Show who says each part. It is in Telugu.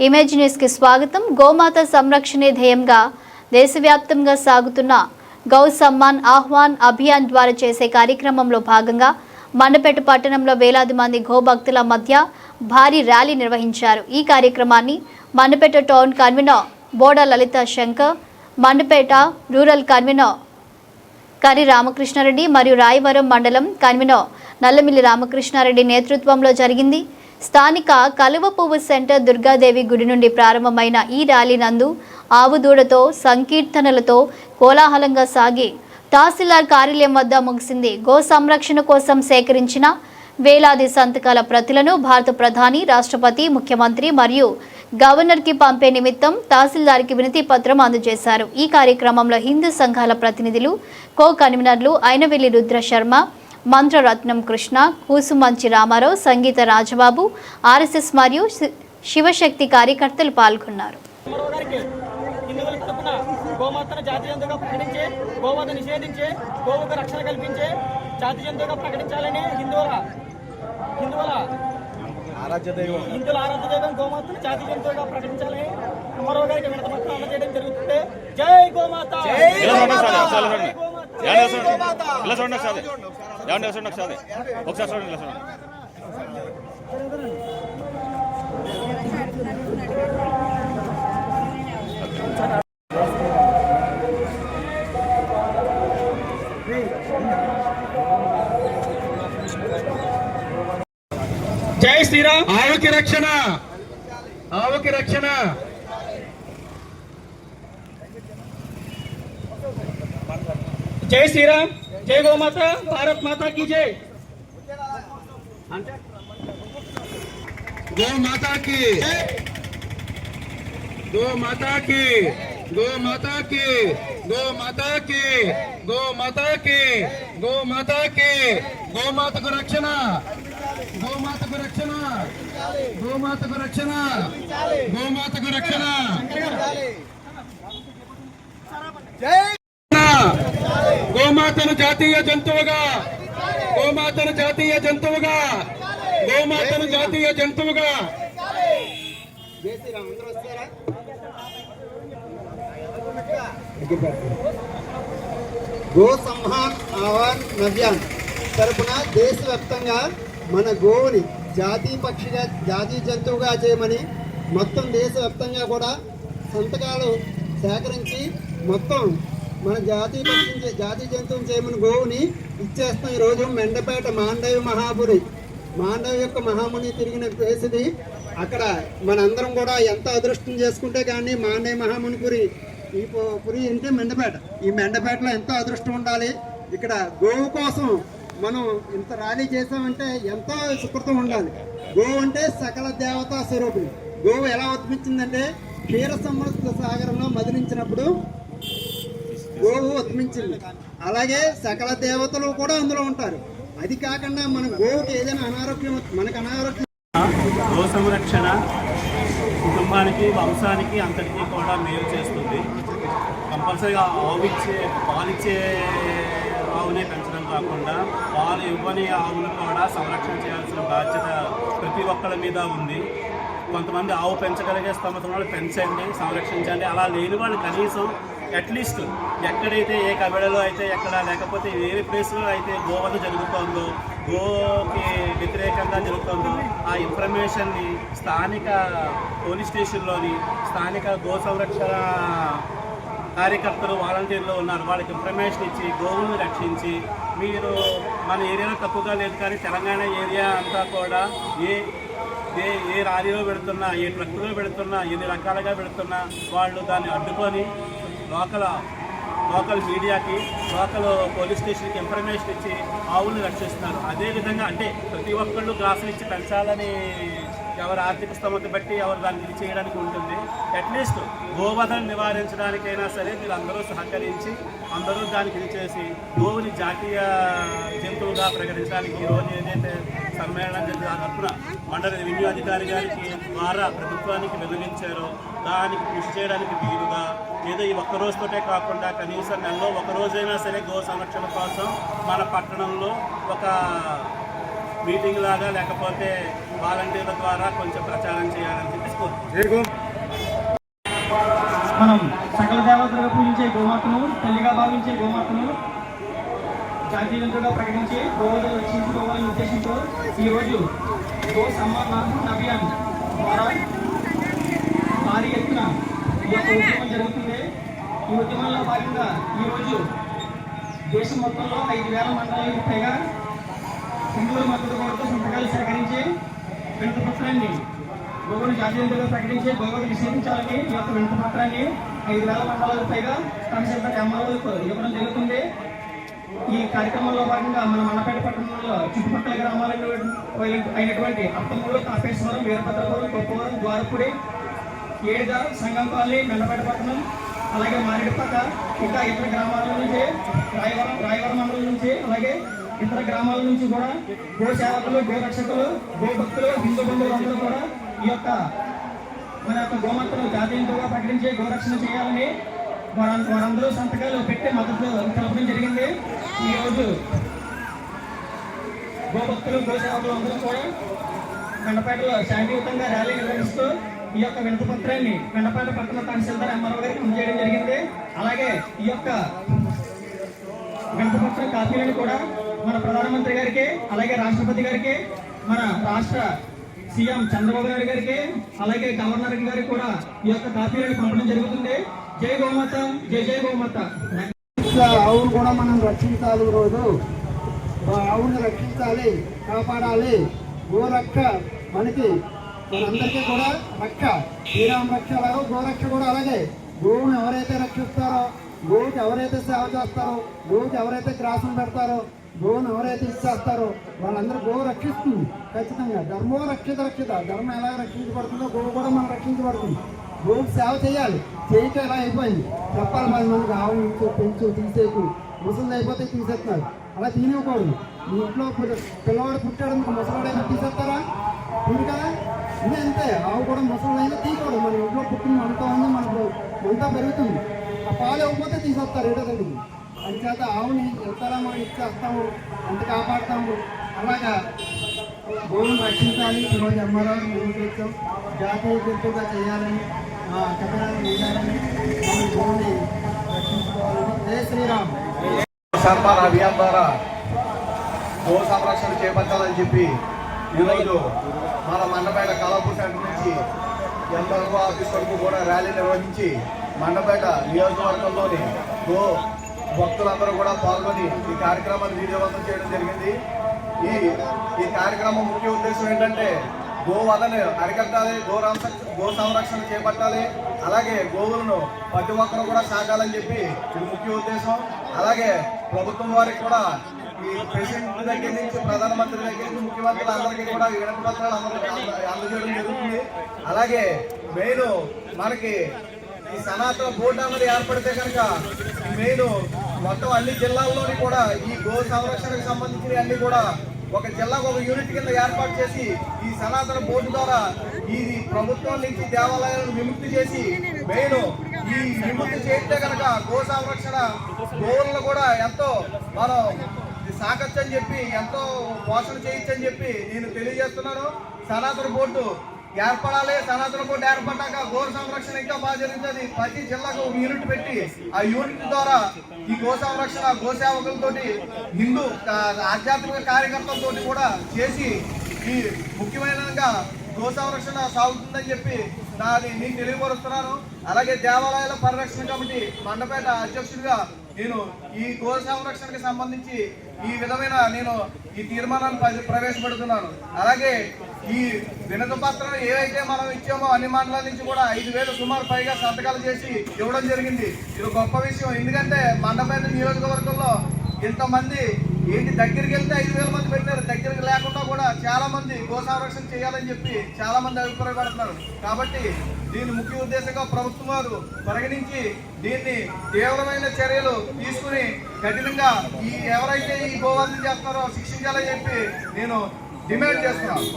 Speaker 1: ఇమేజ్ న్యూస్ కి స్వాగతం. గోమాత సంరక్షణే ధ్యేయంగా దేశవ్యాప్తంగా సాగుతున్న గౌ సమ్మాన్ ఆహ్వాన్ అభియాన్ ద్వారా చేసే కార్యక్రమంలో భాగంగా మండపేట పట్టణంలో వేలాది మంది గోభక్తుల మధ్య భారీ ర్యాలీ నిర్వహించారు. ఈ కార్యక్రమాన్ని మండపేట టౌన్ కన్వీనర్ బోడ లలిత శంకర్, మండపేట రూరల్ కన్వీనర్ కరి రామకృష్ణారెడ్డి మరియు రాయవరం మండలం కన్వీనర్ నల్లమిల్లి రామకృష్ణారెడ్డి నేతృత్వంలో జరిగింది. స్థానిక కలువపువ్వు సెంటర్ దుర్గాదేవి గుడి నుండి ప్రారంభమైన ఈ ర్యాలీ నందు ఆవుదూడతో సంకీర్తనలతో కోలాహలంగా సాగి తహసీల్దార్ కార్యాలయం వద్ద ముగిసింది. గో సంరక్షణ కోసం సేకరించిన వేలాది సంతకాల ప్రతులను భారత ప్రధాని, రాష్ట్రపతి, ముఖ్యమంత్రి మరియు గవర్నర్కి పంపే నిమిత్తం తహసీల్దార్కి వినతి పత్రం అందజేశారు. ఈ కార్యక్రమంలో హిందూ సంఘాల ప్రతినిధులు, కో కన్వీనర్లు అయినవెల్లి రుద్ర శర్మ, మంత్రరత్నం కృష్ణ, కూసుమంచి రామారావు, సంగీత రాజబాబు, ఆర్ఎస్ఎస్ మరియు శివశక్తి కార్యకర్తలు పాల్గొన్నారు.
Speaker 2: గోమాతను జాతి జంతువుగా ప్రకటించే, గోవధ నిషేధించే, గోవుకు రక్షణ కల్పించే జాతి జంతువుగా ప్రకటించాలని హిందువుల ఆరాధ్య దైవం గోమాతను జాతి జంతువుగా ప్రకటించాలని అమ్మారావు గారికి వినతి పత్రం అందజేయడం జరుగుతుంది. జై గోమాత. జై శ్రీరామ్.
Speaker 3: ఆవుకి రక్షణ, ఆవుకి రక్షణ.
Speaker 2: జై శ్రీరామ్. జై గోమాత. భారత్ మాతా की जय.
Speaker 3: गो माता की, गो माता की, गो माता की, गो माता की, गो माता की, गो माता की, गो माता को रक्षण, गो माता को रक्षण, गो माता को रक्षण, गो माता को रक्षण. గోమాతను జాతీయ జంతువుగా, గోమాతను జాతీయ జంతువుగా, గోమాతను జాతీయ జంతువుగా.
Speaker 4: గో సంహాన్ ఆహ్వాన్ అభియాన్ తరపున దేశవ్యాప్తంగా మన గోవుని జాతీయ పక్షిగా, జాతీయ జంతువుగా చేయమని మొత్తం దేశవ్యాప్తంగా కూడా సంతకాలు సేకరించి మొత్తం మన జాతీయ పక్షి, జాతీయ జంతువుని చేయమని గోవుని ఇచ్చేస్తాం. ఈరోజు మెండపేట మాండవి మహాపురి, మాండవి యొక్క మహాముని తిరిగిన ప్లేస్ది. అక్కడ మనందరం కూడా ఎంత అదృష్టం చేసుకుంటే కానీ మాండవి మహామునిపురి, ఈ పురి అంటే మెండపేట, ఈ మెండపేటలో ఎంతో అదృష్టం ఉండాలి. ఇక్కడ గోవు కోసం మనం ఇంత ర్యాలీ చేసామంటే ఎంతో సుకృతం ఉండాలి. గోవు అంటే సకల దేవతా స్వరూపిణి. గోవు ఎలా ఉద్భవించిందంటే క్షీర సమృద్ధ సాగరంలో మదిలించినప్పుడు గోవు ఉద్భవించింది. అలాగే సకల దేవతలు కూడా అందులో ఉంటారు. అది కాకుండా మన గోవుకి ఏదైనా అనారోగ్యం, మనకు అనారోగ్యం.
Speaker 5: గో సంరక్షణ కుటుంబానికి, వంశానికి అంతటికీ కూడా మేలు చేస్తుంది. కంపల్సరీగా పాలిచ్చే ఆవునే పెంచడం కాకుండా పాలు ఇవ్వని ఆవును కూడా సంరక్షణ చేయాల్సిన బాధ్యత ప్రతి ఒక్కరి మీద ఉంది. కొంతమంది ఆవు పెంచగలిగే స్తోమత వాళ్ళు పెంచండి, సంరక్షించండి. అలా లేని వాళ్ళు కనీసం అట్లీస్ట్ ఎక్కడైతే, ఏ కబడలో అయితే, ఎక్కడ లేకపోతే ఏ ప్లేస్లో అయితే గోవధ జరుగుతుందో, గోకి వ్యతిరేకంగా జరుగుతుందో ఆ ఇన్ఫర్మేషన్ని స్థానిక పోలీస్ స్టేషన్లోని స్థానిక గో సంరక్షణ కార్యకర్తలు, వాలంటీర్లు ఉన్నారు. వాళ్ళకి ఇన్ఫర్మేషన్ ఇచ్చి గోవులను రక్షించి, మీరు మన ఏరియాలో తక్కువగా లేదు కానీ తెలంగాణ ఏరియా అంతా కూడా ఏ లారీలో పెడుతున్నా, ఏ ట్రక్కులో పెడుతున్నా, ఎన్ని రకాలుగా పెడుతున్నా వాళ్ళు దాన్ని అడ్డుకొని లోకల్ మీడియాకి, లోకల్ పోలీస్ స్టేషన్కి ఇన్ఫర్మేషన్ ఇచ్చి ఆవులను రక్షిస్తున్నారు. అదేవిధంగా అంటే ప్రతి ఒక్కళ్ళు గ్రాసులు ఇచ్చి పెంచాలని ఎవరి ఆర్థిక స్తోమత బట్టి ఎవరు దాన్ని ఇది చేయడానికి ఉంటుంది. అట్లీస్ట్ గోవధను నివారించడానికైనా సరే మీరు అందరూ సహకరించి అందరూ దానికి ఇది చేసి గోవుని జాతీయ జంతువుగా ప్రకటించడానికి ఈరోజు ఏదైతే సమ్మేళనం జరిగింది ఆ తరఫున మండల రెవెన్యూ అధికారి గారికి ద్వారా ప్రభుత్వానికి విన్నవించారో దానికి కృషి చేయడానికి వీలుగా ఏదో ఈ ఒక్కరోజుతోటే కాకుండా కనీసం నెలలో ఒకరోజైనా సరే గో సంరక్షణ కోసం మన పట్టణంలో ఒక మీటింగ్ లాగా లేకపోతే వాలంటీర్ల ద్వారా కొంచెం ప్రచారం చేయాలని చెప్పి కోరుతున్నాను.
Speaker 2: మనం సకల దేవతలుగా పూజించే గోమాతను, తల్లిగా భావించే గోమాతను జాతీయ జంతువుగా ప్రకటించి గోవులను రక్షించుకోవాలని ఉద్దేశంతో ఈరోజు గో సమ్మాన్ అభియాన్ ద్వారా భారీ ఎత్తున ఈ యొక్క ఉద్యమం జరుగుతుంది. ఈ ఉద్యమంలో భాగంగా ఈరోజు దేశం మొత్తంలో 5,000 మండలాలకు పైగా హిందువుల మద్దతు కోరుతూ సంతకాలు సేకరించి వినతి పత్రాన్ని గోవును జాతీయ జంతువుగా ప్రకటించి గోవును నిషేధించాలని ఈ యొక్క వినతి పత్రాన్ని 5,000 మండలాలకు పైగా తహసీల్దార్ ఎంఆర్ఓలకు ఇవ్వడం జరుగుతుంది. ఈ కార్యక్రమంలో భాగంగా మన మండపేట పట్టణంలో చుట్టుపక్కల గ్రామాలకు అయినటువంటి అత్తమూరు, కాపేశ్వరం, వీరభద్రపురం, కొప్పవరం, ద్వారపుడి, ఏడుగ, సంగం కాలనీ, మండపేట పట్టణం, అలాగే మారేడుపక్క, ఇంకా ఇతర గ్రామాల నుంచి రాయవరం మండలం నుంచి, అలాగే ఇతర గ్రామాల నుంచి కూడా గో సేవకులు, గో రక్షకులు, గో భక్తులు, హిందూ బంధువులందరూ కూడా ఈ యొక్క మన యొక్క గోమాతను జాతీయంగా ప్రకటించి గోరక్షణ చేయాలని వారందరూ సంతకాలు పెట్టి మద్దతు తెలపడం జరిగింది. ఈరోజు గోభక్తులు, గో సేవకులు అందరూ కూడా గండపేటలో శాంతియుతంగా ర్యాలీ నిర్వహిస్తూ ఈ యొక్క వినతి పత్రాన్ని గండపేట పట్టణ తహసీల్దార్ ఎంఆర్ఓ గారికి అందజేయడం జరిగింది. అలాగే ఈ యొక్క వినతి పత్రం కాపీలను కూడా మన ప్రధానమంత్రి గారికి, అలాగే రాష్ట్రపతి గారికి, మన రాష్ట్ర సీఎం చంద్రబాబు నాయుడు గారికి, అలాగే గవర్నర్ గారికి కూడా ఈ యొక్క కాపీలను పంపడం జరుగుతుంది. జై గోమాత, జై జై గోమాత.
Speaker 4: ఆవును కూడా మనం రక్షించాలి. ఈరోజు ఆవుని రక్షించాలి, కాపాడాలి. గోరక్ష మనకి మనందరికీ కూడా రక్ష. శ్రీరామ రక్ష అలాగే గోరక్ష కూడా అలాగే. గోవును ఎవరైతే రక్షిస్తారో, గోవుకి ఎవరైతే సేవ చేస్తారో, గోవుకి ఎవరైతే గ్రాసం పెడతారో, గోవును ఎవరైతే ఇచ్చేస్తారో వాళ్ళందరూ గోవు రక్షిస్తుంది ఖచ్చితంగా. ధర్మో రక్షిత రక్షిత. ధర్మం ఎలా రక్షించబడుతుందో గోవు కూడా మనం రక్షించబడుతుంది. గోవుకి సేవ చేయాలి. చేయటం ఎలా అయిపోయింది చెప్పాలి. 10 మందికి ఆవు ఇంచు పెంచు తీసేకు, ముసలి అయిపోతే తీసేస్తున్నారు. అలా తినేయకూడదు. మీ ఇంట్లో పిల్లవాడు పుట్టాడు, ముసలాడైనా తీసేస్తారా? ఉంది కదా. ఇది అంతే. ఆవు కూడా ముసలైనా తీయకూడదు. మన ఇంట్లో పుట్టిన అంతా ఉంది, మనకు అంతా పెరుగుతుంది. ఆ పాలు ఇవ్వకపోతే తీసేస్తారు ఏటో దగ్గరికి. అందుచేత ఆవుని ఎంతలా మనం ఇచ్చేస్తాము, ఎంత కాపాడుతాము. అలాగా గోవును రక్షించాలి. ఈరోజు ఎంఆర్ఓ నిర్వహించాం. జాతీయ జంతువుగా చేయాలని, కథనాలు వేయాలని, మనం గోవుని రక్షించుకోవాలని. జై శ్రీరామ్.
Speaker 3: సన్మాన్ అభియాన్ ద్వారా గో సంరక్షణ చేపట్టాలని చెప్పి ఈరోజు మన మండపేట కళాపూర్ సెంటర్ నుంచి ఎంఆర్ఓ ఆఫీస్ వరకు కూడా ర్యాలీ నిర్వహించి మండపేట నియోజకవర్గంలోని గో భక్తులందరూ కూడా పాల్గొని ఈ కార్యక్రమాన్ని విజయవంతం చేయడం జరిగింది. ఈ కార్యక్రమం ముఖ్య ఉద్దేశం ఏంటంటే గోవధను అరికట్టాలి, గో సంరక్షణ చేపట్టాలి, అలాగే గోవులను ప్రతి ఒక్కరు కూడా సాగాలని చెప్పి ఇది ముఖ్య ఉద్దేశం. అలాగే ప్రభుత్వం వారికి కూడా ఈ ప్రెసిడెంట్ దగ్గర నుంచి, ప్రధానమంత్రి దగ్గర నుంచి, ముఖ్యమంత్రులు అందరికీ కూడా వినతి పత్రాలు అందజేయడం జరుగుతుంది. అలాగే మెయిన్ మనకి ఈ సనాతన బోర్డు అన్నది ఏర్పడితే కనుక మెయిన్ మొత్తం అన్ని జిల్లాల్లోని కూడా ఈ గో సంరక్షణకు సంబంధించిన అన్ని కూడా ఒక జిల్లాకు ఒక యూనిట్ కింద ఏర్పాటు చేసి ఈ సనాతన బోర్డు ద్వారా ఈ ప్రభుత్వం నుంచి దేవాలయాలను విముక్తి చేసి మెయిన్ ఈ విముక్తి చేస్తే కనుక గో సంరక్షణ గోవులను కూడా ఎంతో మనం సాగొచ్చని చెప్పి, ఎంతో పోషణ చేయొచ్చని చెప్పి నేను తెలియజేస్తున్నాను. సనాతన బోర్డు ఏర్పడాలి. సనాతన బోర్డు ఏర్పడ్డాక గో సంరక్షణ ఇంకా బాగా జరుగుతుంది. ప్రతి జిల్లాకు ఒక యూనిట్ పెట్టి ఆ యూనిట్ ద్వారా ఈ గో సంరక్షణ గో సేవకులతోటి, హిందూ ఆధ్యాత్మిక కార్యకర్తలతో కూడా చేసి ఈ ముఖ్యమైనగా గో సంరక్షణ సాగుతుందని చెప్పి నేను తెలియపరుస్తున్నాను. అలాగే దేవాలయాల పరిరక్షణ కమిటీ మండపేట అధ్యక్షుడిగా నేను ఈ గో సంరక్షణకి సంబంధించి ఈ విధమైన నేను ఈ తీర్మానాన్ని ప్రవేశపెడుతున్నాను. అలాగే ఈ వినతి పత్రం ఏవైతే మనం ఇచ్చామో అన్ని మండలాల నుంచి కూడా 5,000 సుమారు పైగా సంతకాలు చేసి ఇవ్వడం జరిగింది. ఇది గొప్ప విషయం. ఎందుకంటే మండపేట నియోజకవర్గంలో ఇంతమంది ఏంటి దగ్గరికి వెళ్తే 5,000 మంది పెట్టారు. దగ్గరికి లేకుండా కూడా చాలా మంది గో సంరక్షణ చేయాలని చెప్పి చాలా మంది అభిప్రాయపడుతున్నారు. కాబట్టి దీని ముఖ్య ఉద్దేశంగా ప్రభుత్వం వారు పరిగణించి దీన్ని తీవ్రమైన చర్యలు తీసుకుని కఠినంగా ఎవరైతే ఈ గోవధన చేస్తున్నారో శిక్షించాలని చెప్పి నేను డిమాండ్ చేస్తున్నాను.